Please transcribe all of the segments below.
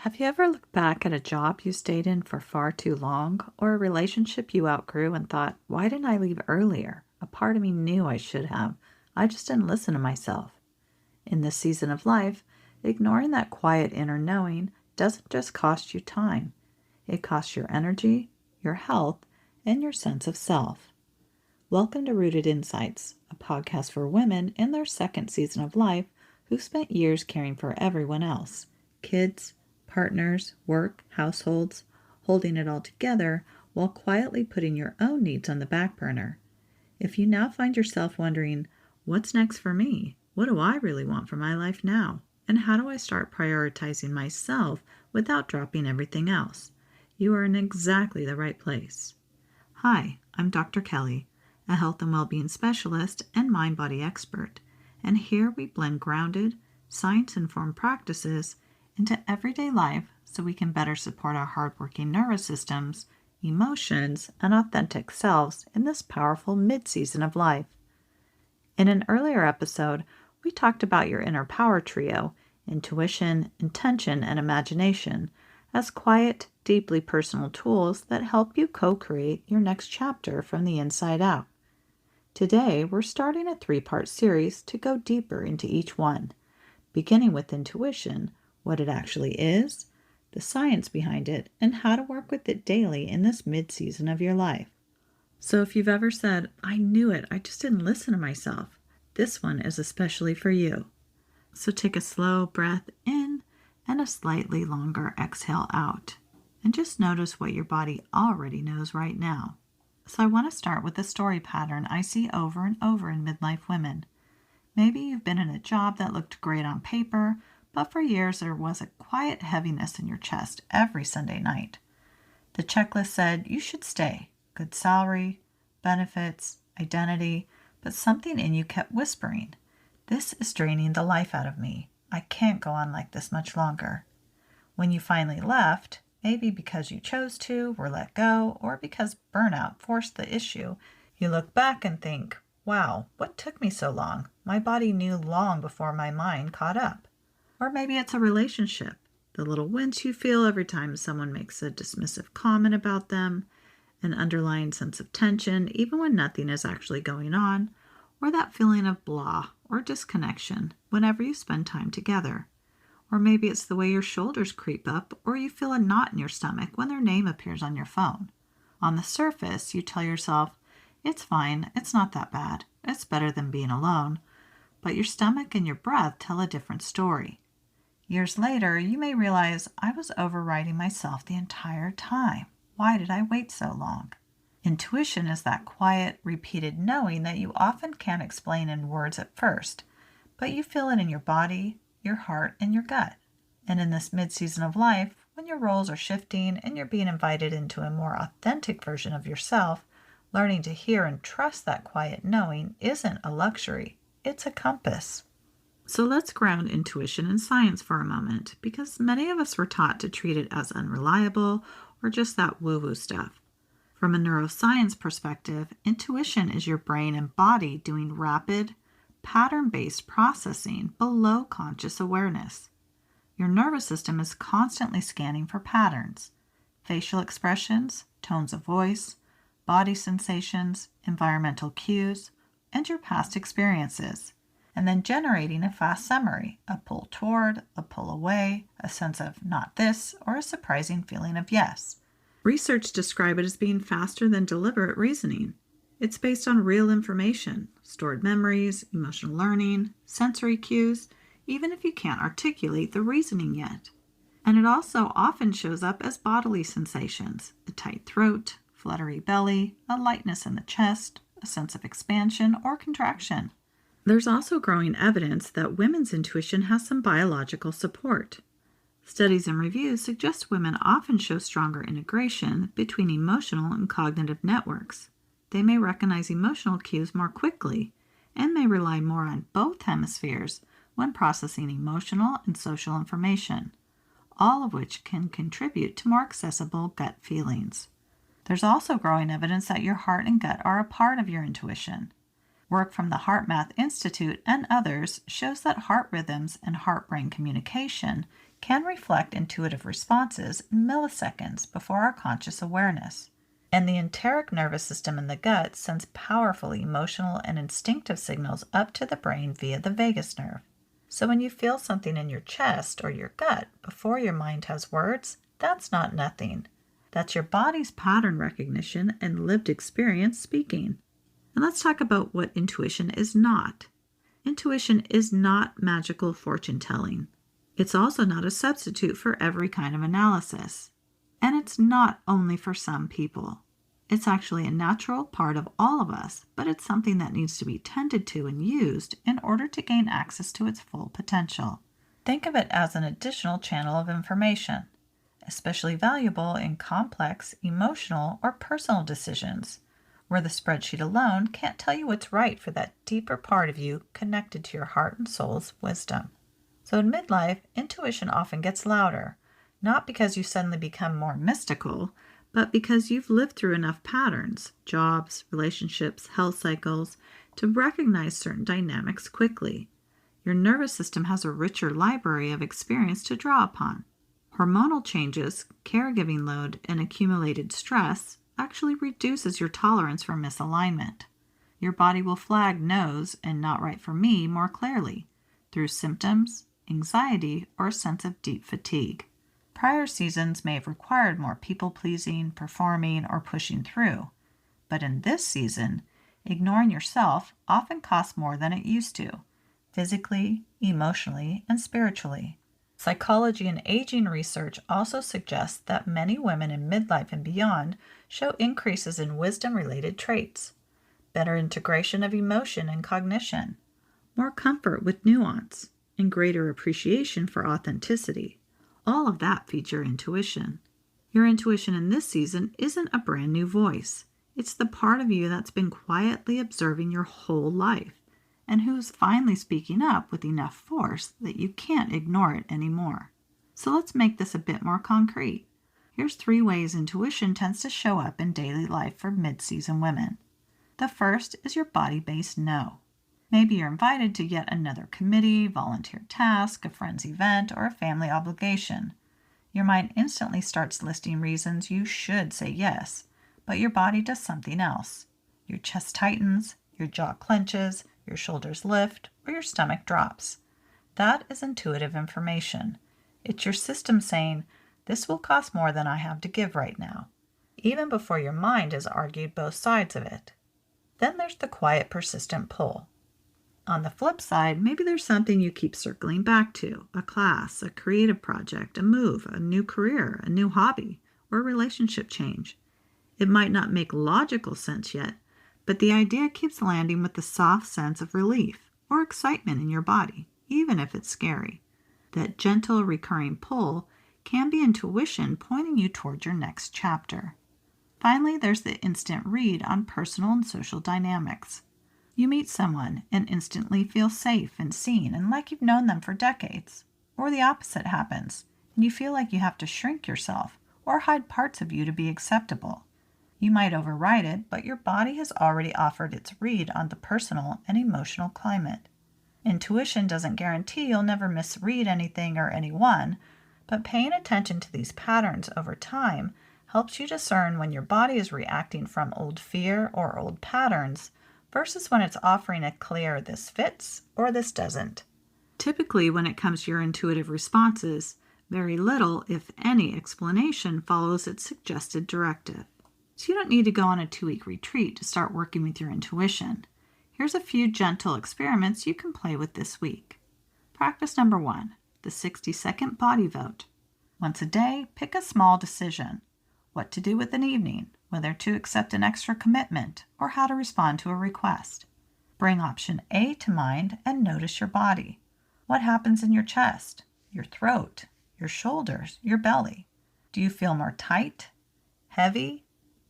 Have you ever looked back at a job you stayed in for far too long, or a relationship you outgrew and thought, why didn't I leave earlier? A part of me knew I should have. I just didn't listen to myself. In this season of life, ignoring that quiet inner knowing doesn't just cost you time, it costs your energy, your health, and your sense of self. Welcome to Rooted Insights, a podcast for women in their second season of life who've spent years caring for everyone else kids, partners, work, households, holding it all together while quietly putting your own needs on the back burner. If you now find yourself wondering, what's next for me? What do I really want for my life now? And how do I start prioritizing myself without dropping everything else? You are in exactly the right place. Hi, I'm Dr. Kelley, a health and well-being specialist and mind-body expert, and here we blend grounded, science-informed practices into everyday life so we can better support our hardworking nervous systems, emotions, and authentic selves in this powerful mid-season of life. In an earlier episode, we talked about your inner power trio, intuition, intention, and imagination, as quiet, deeply personal tools that help you co-create your next chapter from the inside out. Today, we're starting a 3-part series to go deeper into each one, beginning with intuition, what it actually is, the science behind it, and how to work with it daily in this mid-season of your life. So if you've ever said, I knew it, I just didn't listen to myself, this one is especially for you. So take a slow breath in and a slightly longer exhale out, and just notice what your body already knows right now. So I want to start with a story pattern I see over and over in midlife women. Maybe you've been in a job that looked great on paper, but for years there was a quiet heaviness in your chest every Sunday night. The checklist said you should stay, good salary, benefits, identity, but something in you kept whispering, this is draining the life out of me. I can't go on like this much longer. When you finally left, maybe because you chose to, were let go, or because burnout forced the issue, you look back and think, wow, what took me so long? My body knew long before my mind caught up. Or maybe it's a relationship, the little wince you feel every time someone makes a dismissive comment about them, an underlying sense of tension even when nothing is actually going on, or that feeling of blah or disconnection whenever you spend time together. Or maybe it's the way your shoulders creep up or you feel a knot in your stomach when their name appears on your phone. On the surface, you tell yourself, it's fine, it's not that bad, it's better than being alone, but your stomach and your breath tell a different story. Years later, you may realize I was overriding myself the entire time. Why did I wait so long? Intuition is that quiet, repeated knowing that you often can't explain in words at first, but you feel it in your body, your heart, and your gut. And in this mid-season of life, when your roles are shifting and you're being invited into a more authentic version of yourself, learning to hear and trust that quiet knowing isn't a luxury, it's a compass. So let's ground intuition in science for a moment, because many of us were taught to treat it as unreliable or just that woo-woo stuff. From a neuroscience perspective, intuition is your brain and body doing rapid, pattern-based processing below conscious awareness. Your nervous system is constantly scanning for patterns, facial expressions, tones of voice, body sensations, environmental cues, and your past experiences, and then generating a fast summary, a pull toward, a pull away, a sense of not this, or a surprising feeling of yes. Research describe it as being faster than deliberate reasoning. It's based on real information, stored memories, emotional learning, sensory cues, even if you can't articulate the reasoning yet. And it also often shows up as bodily sensations, a tight throat, fluttery belly, a lightness in the chest, a sense of expansion or contraction. There's also growing evidence that women's intuition has some biological support. Studies and reviews suggest women often show stronger integration between emotional and cognitive networks. They may recognize emotional cues more quickly and may rely more on both hemispheres when processing emotional and social information, all of which can contribute to more accessible gut feelings. There's also growing evidence that your heart and gut are a part of your intuition. Work from the HeartMath Institute and others shows that heart rhythms and heart-brain communication can reflect intuitive responses in milliseconds before our conscious awareness. And the enteric nervous system in the gut sends powerful emotional and instinctive signals up to the brain via the vagus nerve. So when you feel something in your chest or your gut before your mind has words, that's not nothing. That's your body's pattern recognition and lived experience speaking. And let's talk about what intuition is not. Intuition is not magical fortune telling. It's also not a substitute for every kind of analysis. And it's not only for some people. It's actually a natural part of all of us, but it's something that needs to be tended to and used in order to gain access to its full potential. Think of it as an additional channel of information, especially valuable in complex, emotional, or personal decisions, where the spreadsheet alone can't tell you what's right for that deeper part of you connected to your heart and soul's wisdom. So in midlife, intuition often gets louder, not because you suddenly become more mystical, but because you've lived through enough patterns, jobs, relationships, health cycles, to recognize certain dynamics quickly. Your nervous system has a richer library of experience to draw upon. Hormonal changes, caregiving load, and accumulated stress actually reduces your tolerance for misalignment. Your body will flag no's and not right for me more clearly through symptoms, anxiety, or a sense of deep fatigue. Prior seasons may have required more people-pleasing, performing, or pushing through, but in this season, ignoring yourself often costs more than it used to, physically, emotionally, and spiritually. Psychology and aging research also suggests that many women in midlife and beyond show increases in wisdom-related traits, better integration of emotion and cognition, more comfort with nuance, and greater appreciation for authenticity. All of that feeds your intuition. Your intuition in this season isn't a brand new voice. It's the part of you that's been quietly observing your whole life and who's finally speaking up with enough force that you can't ignore it anymore. So let's make this a bit more concrete. Here's 3 ways intuition tends to show up in daily life for mid-season women. The first is your body-based no. Maybe you're invited to yet another committee, volunteer task, a friend's event, or a family obligation. Your mind instantly starts listing reasons you should say yes, but your body does something else. Your chest tightens, your jaw clenches, your shoulders lift, or your stomach drops. That is intuitive information. It's your system saying, this will cost more than I have to give right now, even before your mind has argued both sides of it. Then there's the quiet, persistent pull. On the flip side, maybe there's something you keep circling back to, a class, a creative project, a move, a new career, a new hobby, or a relationship change. It might not make logical sense yet, but the idea keeps landing with the soft sense of relief or excitement in your body, even if it's scary. That gentle, recurring pull can be intuition pointing you toward your next chapter. Finally, there's the instant read on personal and social dynamics. You meet someone and instantly feel safe and seen and like you've known them for decades. Or the opposite happens, and you feel like you have to shrink yourself or hide parts of you to be acceptable. You might override it, but your body has already offered its read on the personal and emotional climate. Intuition doesn't guarantee you'll never misread anything or anyone, but paying attention to these patterns over time helps you discern when your body is reacting from old fear or old patterns versus when it's offering a clear this fits or this doesn't. Typically, when it comes to your intuitive responses, very little, if any, explanation follows its suggested directive. So you don't need to go on a 2-week retreat to start working with your intuition. Here's a few gentle experiments you can play with this week. Practice number 1, the 60-second body vote. Once a day, pick a small decision. What to do with an evening, whether to accept an extra commitment, or how to respond to a request. Bring option A to mind and notice your body. What happens in your chest, your throat, your shoulders, your belly? Do you feel more tight, heavy,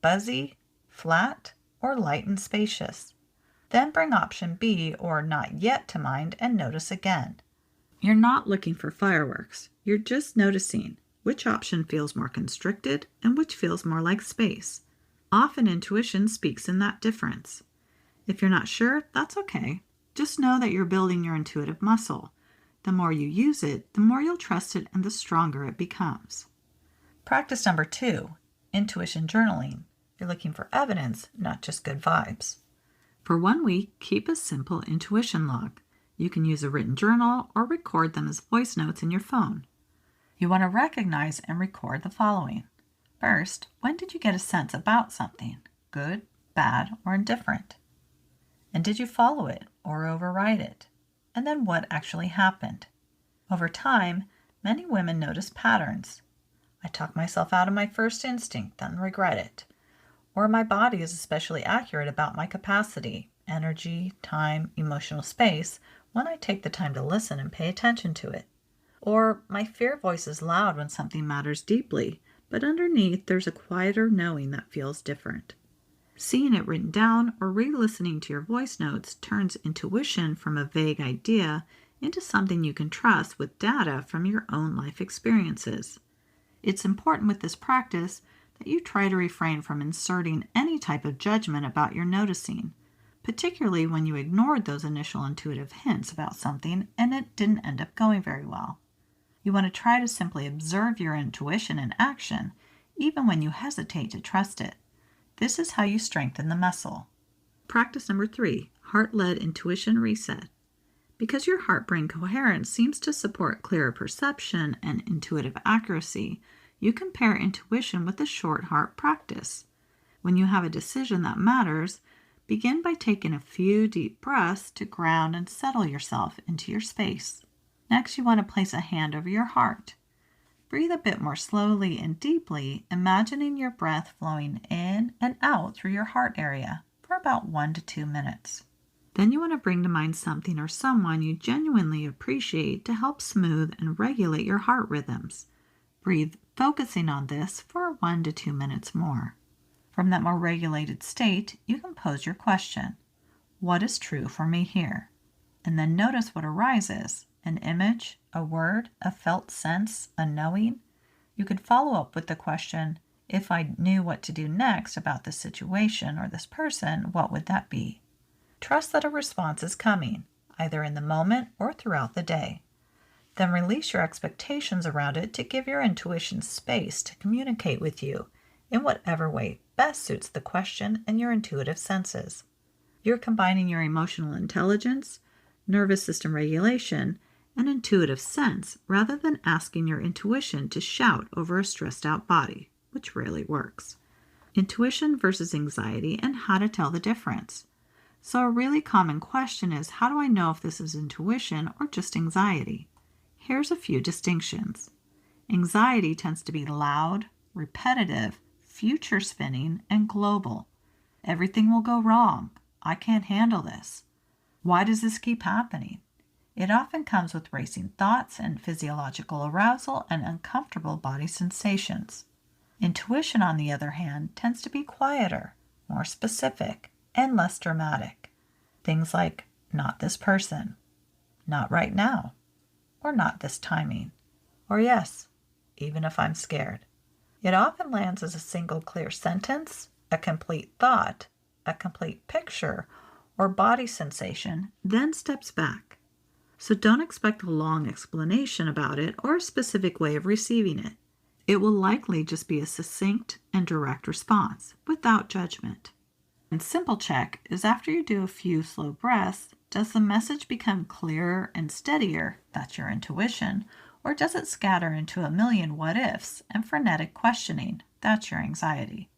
buzzy, flat, or light and spacious? Then bring option B or not yet to mind and notice again. You're not looking for fireworks. You're just noticing which option feels more constricted and which feels more like space. Often intuition speaks in that difference. If you're not sure, that's okay. Just know that you're building your intuitive muscle. The more you use it, the more you'll trust it and the stronger it becomes. Practice number 2, intuition journaling. You're looking for evidence, not just good vibes. For 1 week, keep a simple intuition log. You can use a written journal or record them as voice notes in your phone. You want to recognize and record the following. First, when did you get a sense about something? Good, bad, or indifferent? And did you follow it or override it? And then what actually happened? Over time, many women notice patterns. I talk myself out of my first instinct, then regret it. Or my body is especially accurate about my capacity, energy, time, emotional space when I take the time to listen and pay attention to it. Or my fear voice is loud when something matters deeply, but underneath there's a quieter knowing that feels different. Seeing it written down or re-listening to your voice notes turns intuition from a vague idea into something you can trust with data from your own life experiences. It's important with this practice that you try to refrain from inserting any type of judgment about your noticing, particularly when you ignored those initial intuitive hints about something and it didn't end up going very well. You want to try to simply observe your intuition in action, even when you hesitate to trust it. This is how you strengthen the muscle. Practice number 3, heart-led intuition reset. Because your heart-brain coherence seems to support clearer perception and intuitive accuracy, you can pair intuition with a short heart practice. When you have a decision that matters, begin by taking a few deep breaths to ground and settle yourself into your space. Next, you want to place a hand over your heart. Breathe a bit more slowly and deeply, imagining your breath flowing in and out through your heart area for about 1 to 2 minutes. Then you want to bring to mind something or someone you genuinely appreciate to help smooth and regulate your heart rhythms. Breathe, focusing on this for 1 to 2 minutes more. From that more regulated state, you can pose your question. What is true for me here? And then notice what arises. An image, a word, a felt sense, a knowing. You could follow up with the question, if I knew what to do next about this situation or this person, what would that be? Trust that a response is coming, either in the moment or throughout the day. Then release your expectations around it to give your intuition space to communicate with you in whatever way best suits the question and your intuitive senses. You're combining your emotional intelligence, nervous system regulation, and intuitive sense rather than asking your intuition to shout over a stressed out body, which rarely works. Intuition versus anxiety and how to tell the difference. So a really common question is, how do I know if this is intuition or just anxiety? Here's a few distinctions. Anxiety tends to be loud, repetitive, future spinning, and global. Everything will go wrong. I can't handle this. Why does this keep happening? It often comes with racing thoughts and physiological arousal and uncomfortable body sensations. Intuition, on the other hand, tends to be quieter, more specific, and less dramatic. Things like, not this person, not right now, or not this timing, or yes, even if I'm scared. It often lands as a single clear sentence, a complete thought, a complete picture, or body sensation, then steps back. So don't expect a long explanation about it or a specific way of receiving it. It will likely just be a succinct and direct response, without judgment. And simple check is after you do a few slow breaths, does the message become clearer and steadier, that's your intuition, or does it scatter into a million what-ifs and frenetic questioning, that's your anxiety?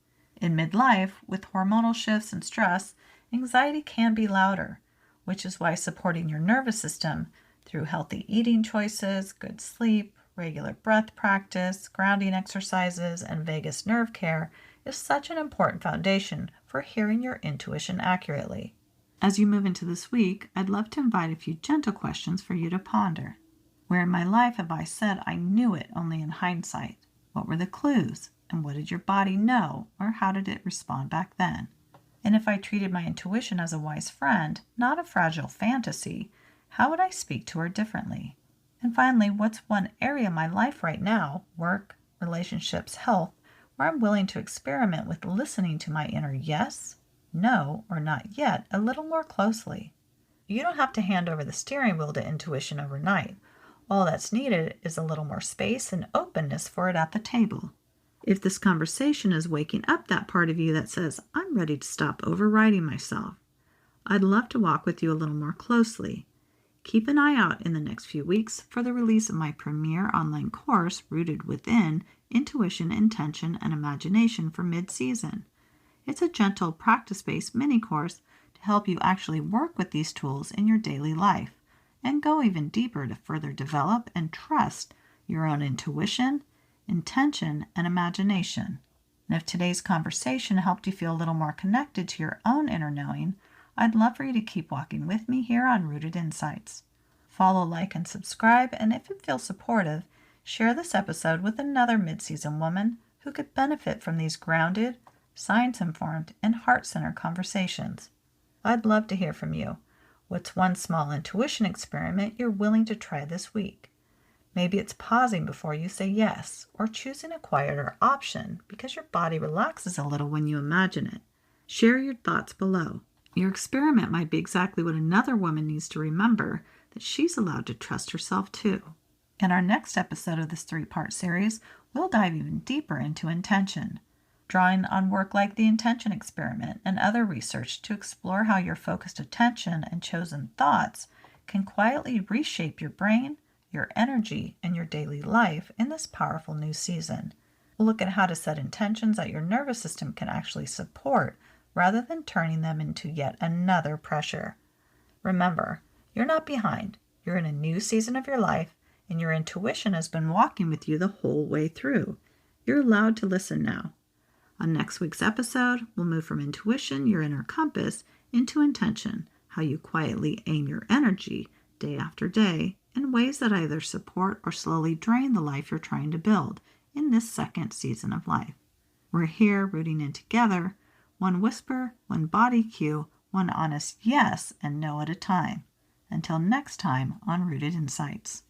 In midlife, with hormonal shifts and stress, anxiety can be louder, which is why supporting your nervous system through healthy eating choices, good sleep, regular breath practice, grounding exercises, and vagus nerve care is such an important foundation for hearing your intuition accurately. As you move into this week, I'd love to invite a few gentle questions for you to ponder. Where in my life have I said I knew it only in hindsight? What were the clues? And what did your body know, or how did it respond back then? And if I treated my intuition as a wise friend, not a fragile fantasy, how would I speak to her differently? And finally, what's one area of my life right now, work, relationships, health, where I'm willing to experiment with listening to my inner yes, no, or not yet a little more closely? You don't have to hand over the steering wheel to intuition overnight. All that's needed is a little more space and openness for it at the table. If this conversation is waking up that part of you that says, I'm ready to stop overriding myself, I'd love to walk with you a little more closely. Keep an eye out in the next few weeks for the release of my premier online course, Rooted Within Intuition, Intention, and Imagination for Mid-Season. It's a gentle, practice-based mini course to help you actually work with these tools in your daily life and go even deeper to further develop and trust your own intuition, intention, and imagination. And if today's conversation helped you feel a little more connected to your own inner knowing, I'd love for you to keep walking with me here on Rooted Insights. Follow, like, and subscribe, and if it feels supportive, share this episode with another mid-season woman who could benefit from these grounded, science-informed, and heart-centered conversations. I'd love to hear from you. What's one small intuition experiment you're willing to try this week? Maybe it's pausing before you say yes, or choosing a quieter option because your body relaxes a little when you imagine it. Share your thoughts below. Your experiment might be exactly what another woman needs to remember, that she's allowed to trust herself too. In our next episode of this 3-part series, we'll dive even deeper into intention, drawing on work like the intention experiment and other research to explore how your focused attention and chosen thoughts can quietly reshape your brain, your energy, and your daily life in this powerful new season. We'll look at how to set intentions that your nervous system can actually support rather than turning them into yet another pressure. Remember, you're not behind. You're in a new season of your life, and your intuition has been walking with you the whole way through. You're allowed to listen now. On next week's episode, we'll move from intuition, your inner compass, into intention, how you quietly aim your energy day after day in ways that either support or slowly drain the life you're trying to build in this second season of life. We're here rooting in together, one whisper, one body cue, one honest yes and no at a time. Until next time on Rooted Insights.